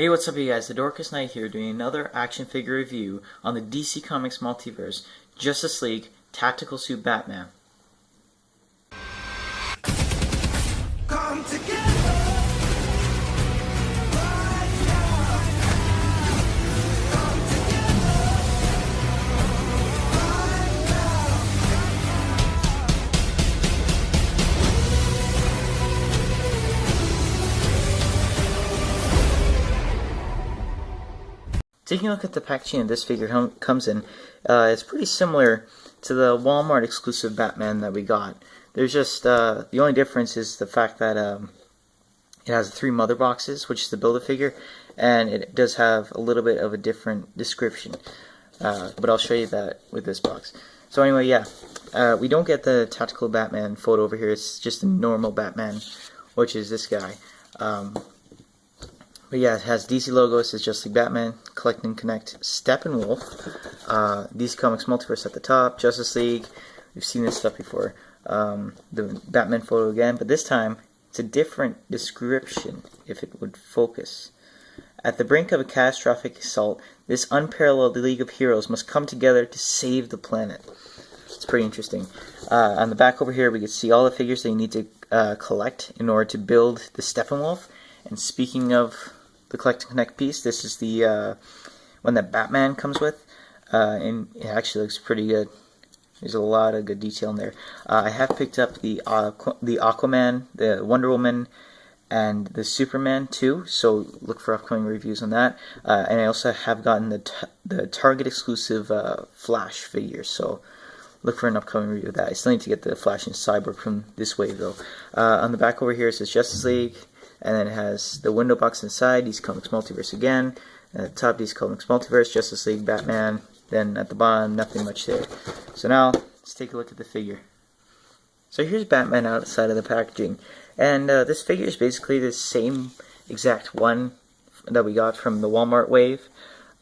Hey, what's up you guys, the Dorcas Knight here doing another action figure review on the DC Comics Multiverse, Justice League Tactical Suit Batman. Come together. Taking a look at the packaging that this figure comes in, it's pretty similar to the Walmart exclusive Batman that we got. There's just, the only difference is the fact that it has 3 mother boxes, which is the Build-A-Figure, and it does have a little bit of a different description. But I'll show you that with this box. So anyway, yeah, we don't get the tactical Batman photo over here, it's just a normal Batman, which is this guy. But yeah, it has DC logos, it's just like Batman, Collect and Connect, Steppenwolf, DC Comics Multiverse at the top, Justice League, we've seen this stuff before, the Batman photo again, but this time it's a different description if it would focus. At the brink of a catastrophic assault, this unparalleled League of Heroes must come together to save the planet. It's pretty interesting. On the back over here we can see all the figures that you need to collect in order to build the Steppenwolf. And speaking of the Collect and Connect piece, this is the one that Batman comes with, and it actually looks pretty good. There's a lot of good detail in there. I have picked up the Aquaman, the Wonder Woman, and the Superman too, so look for upcoming reviews on that. And I also have gotten the Target exclusive Flash figure, so look for an upcoming review of that. I still need to get the Flash and Cyborg from this wave though. On the back over here it says Justice League, and then it has the window box inside, DC Comics Multiverse again, and at the top DC Comics Multiverse, Justice League, Batman, then at the bottom, nothing much there. So now, let's take a look at the figure. So here's Batman outside of the packaging, and this figure is basically the same exact one that we got from the Walmart wave,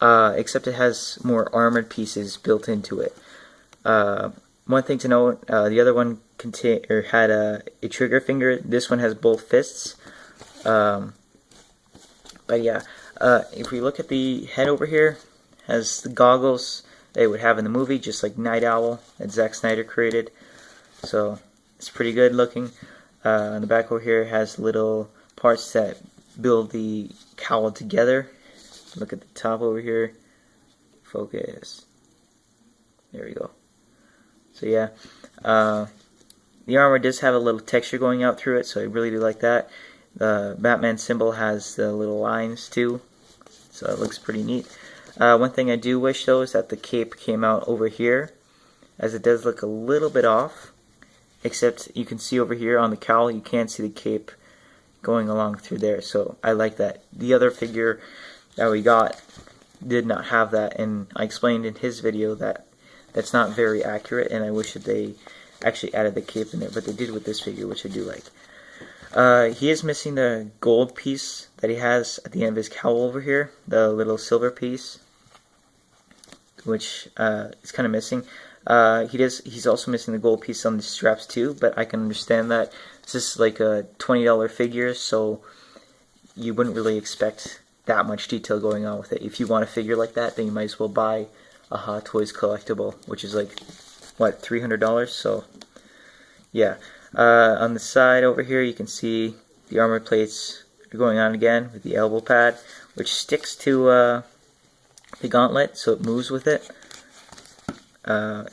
except it has more armored pieces built into it. One thing to note, the other one had a trigger finger, this one has both fists. But yeah, if we look at the head over here, has the goggles they would have in the movie, just like Night Owl that Zack Snyder created. So it's pretty good looking. On the back over here has little parts that build the cowl together. Look at the top over here. Focus. There we go. So yeah, the armor does have a little texture going out through it, so I really do like that. The Batman symbol has the little lines too, so it looks pretty neat. One thing I do wish though is that the cape came out over here, as it does look a little bit off, except you can see over here on the cowl you can't see the cape going along through there, so I like that. The other figure that we got did not have that, and I explained in his video that that's not very accurate, and I wish that they actually added the cape in there, but they did with this figure, which I do like. He is missing the gold piece that he has at the end of his cowl over here, the little silver piece, which is kind of missing. He's also missing the gold piece on the straps too, but I can understand that. This is like a $20 figure, so you wouldn't really expect that much detail going on with it. If you want a figure like that, then you might as well buy a Hot Toys collectible, which is like, what, $300? So, yeah. On the side over here you can see the armor plates are going on again with the elbow pad, which sticks to the gauntlet, so it moves with it.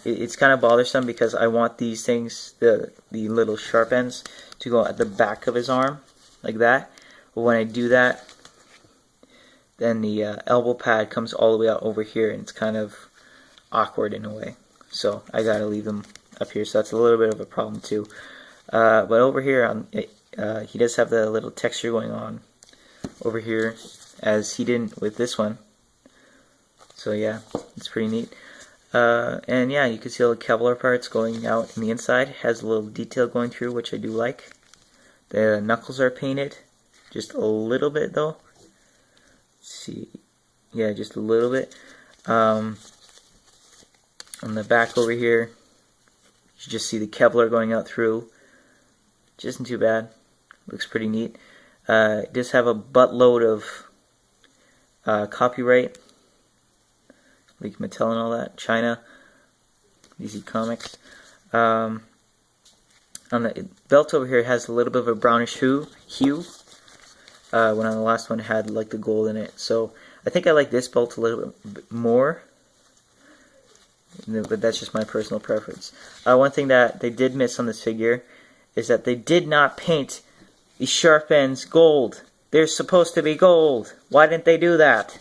It's kind of bothersome because I want these things, the little sharp ends, to go at the back of his arm, like that. But when I do that, then the elbow pad comes all the way out over here, and it's kind of awkward in a way. So I gotta leave them up here, so that's a little bit of a problem too. But over here, he does have the little texture going on over here, as he didn't with this one. So yeah, it's pretty neat. And yeah, you can see all the Kevlar parts going out in the inside. It has a little detail going through, which I do like. The knuckles are painted, just a little bit though. Let's see, yeah, just a little bit. On the back over here, you just see the Kevlar going out through. Which isn't too bad. Looks pretty neat. It does have a buttload of Copyright, like Mattel and all that, China, DC Comics. On the belt over here, it has a little bit of a brownish hue. When on the last one it had like the gold in it. So I think I like this belt a little bit more, but that's just my personal preference. One thing that they did miss on this figure is that they did not paint the sharp ends gold. They're supposed to be gold. Why didn't they do that?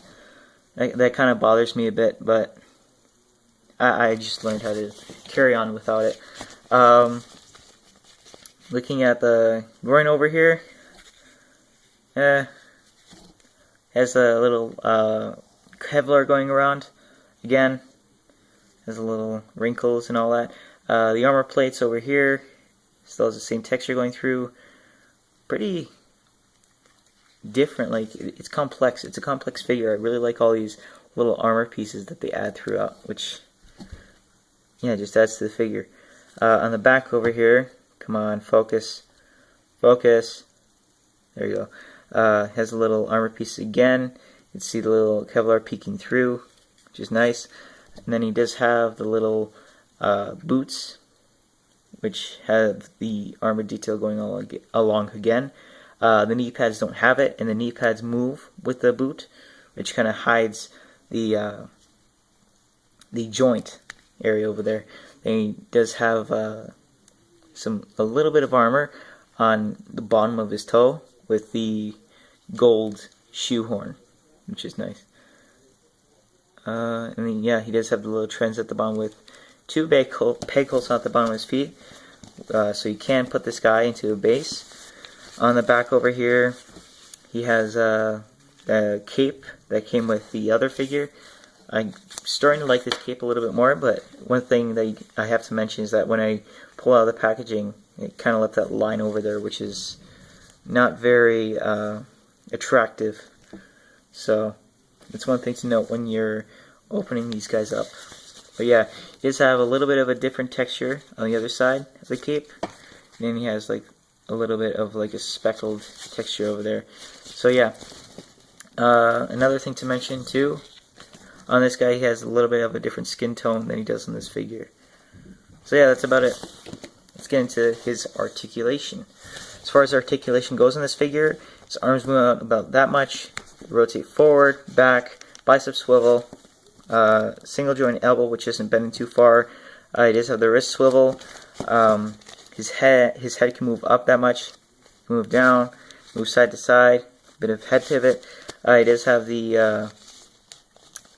That kind of bothers me a bit, but I just learned how to carry on without it. Looking at the groin over here, has a little Kevlar going around. Again, has a little wrinkles and all that. The armor plates over here still has the same texture going through. Pretty different, like it's complex. It's a complex figure. I really like all these little armor pieces that they add throughout, which just adds to the figure. On the back over here, come on, focus. There you go. Has a little armor piece again. You can see the little Kevlar peeking through, which is nice. And then he does have the little boots, which have the armor detail going along again. The knee pads don't have it, and the knee pads move with the boot, which kind of hides the joint area over there. And he does have a little bit of armor on the bottom of his toe with the gold shoehorn, which is nice. And then, he does have the little trends at the bottom with 2 peg holes at the bottom of his feet, so you can put this guy into a base. On the back over here, he has a cape that came with the other figure. I'm starting to like this cape a little bit more, but one thing that I have to mention is that when I pull out of the packaging, it kind of left that line over there, which is not very attractive. So it's one thing to note when you're opening these guys up. But yeah, he does have a little bit of a different texture on the other side of the cape. And then he has like a little bit of like a speckled texture over there. So yeah, another thing to mention too, on this guy, he has a little bit of a different skin tone than he does on this figure. So yeah, that's about it. Let's get into his articulation. As far as articulation goes on this figure, his arms move out about that much, rotate forward, back, bicep swivel, single joint elbow, which isn't bending too far. He does have the wrist swivel. His head can move up that much, move down, move side to side, bit of head pivot. He does have the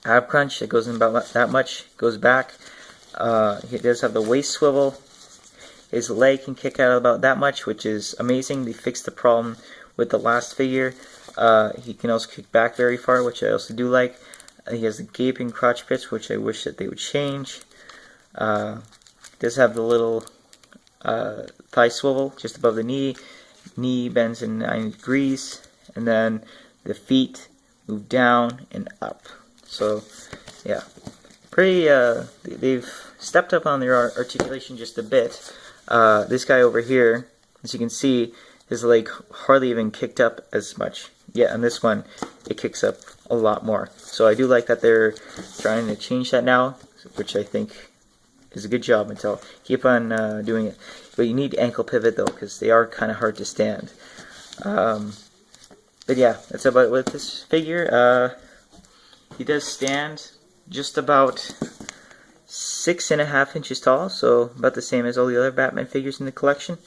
ab crunch that goes in about that much, goes back. He does have the waist swivel. His leg can kick out about that much, which is amazing. They fixed the problem with the last figure. He can also kick back very far, which I also do like. He has the gaping crotch pits, which I wish that they would change. He does have the little thigh swivel just above the knee. Knee bends in 90 degrees, and then the feet move down and up. So yeah, pretty. They've stepped up on their articulation just a bit. This guy over here, as you can see, his leg hardly even kicked up as much. Yeah, on this one, it kicks up a lot more. So I do like that they're trying to change that now, which I think is a good job, Mattel. Keep on doing it. But you need ankle pivot, though, because they are kind of hard to stand. But yeah, that's about it with this figure. He does stand just about 6.5 inches tall, so about the same as all the other Batman figures in the collection.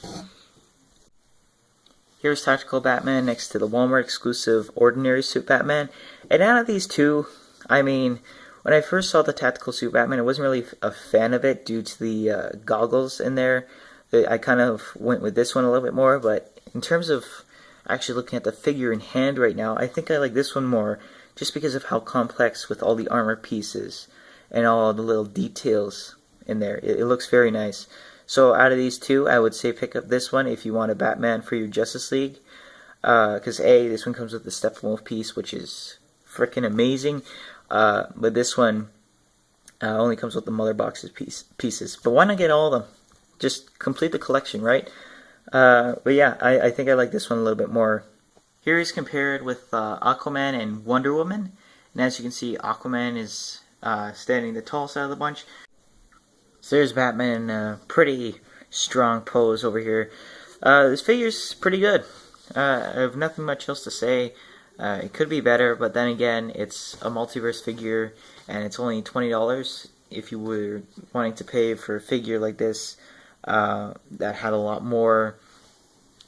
Here's Tactical Batman next to the Walmart exclusive Ordinary Suit Batman. And out of these two, I mean, when I first saw the Tactical Suit Batman, I wasn't really a fan of it due to the goggles in there. I kind of went with this one a little bit more, but in terms of actually looking at the figure in hand right now, I think I like this one more, just because of how complex with all the armor pieces and all the little details in there. It looks very nice. So out of these two, I would say pick up this one if you want a Batman for your Justice League. Because this one comes with the Steppenwolf piece, which is freaking amazing. But this one only comes with the mother boxes pieces. But why not get all of them? Just complete the collection, right? But yeah, I think I like this one a little bit more. Here he's compared with Aquaman and Wonder Woman. And as you can see, Aquaman is standing the tall side of the bunch. So there's Batman in a pretty strong pose over here. This figure's pretty good. I have nothing much else to say. It could be better, but then again, it's a Multiverse figure, and it's only $20. If you were wanting to pay for a figure like this that had a lot more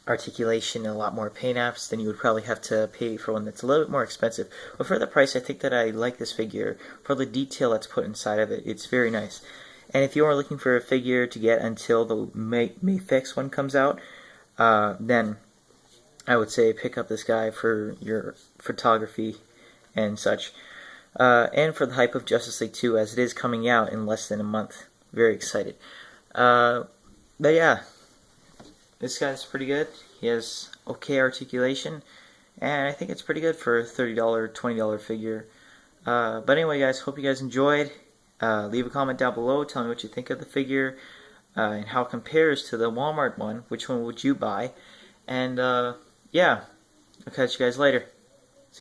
articulation and a lot more paint apps, then you would probably have to pay for one that's a little bit more expensive. But for the price, I think that I like this figure for the detail that's put inside of it. It's very nice. And if you are looking for a figure to get until the May Fix one comes out, then I would say pick up this guy for your photography and such. And for the hype of Justice League 2, as it is coming out in less than a month. Very excited. But yeah, this guy's pretty good. He has okay articulation, and I think it's pretty good for a $30, $20 figure. But anyway, guys, hope you guys enjoyed. Leave a comment down below. Tell me what you think of the figure and how it compares to the Walmart one. Which one would you buy? And yeah, I'll catch you guys later.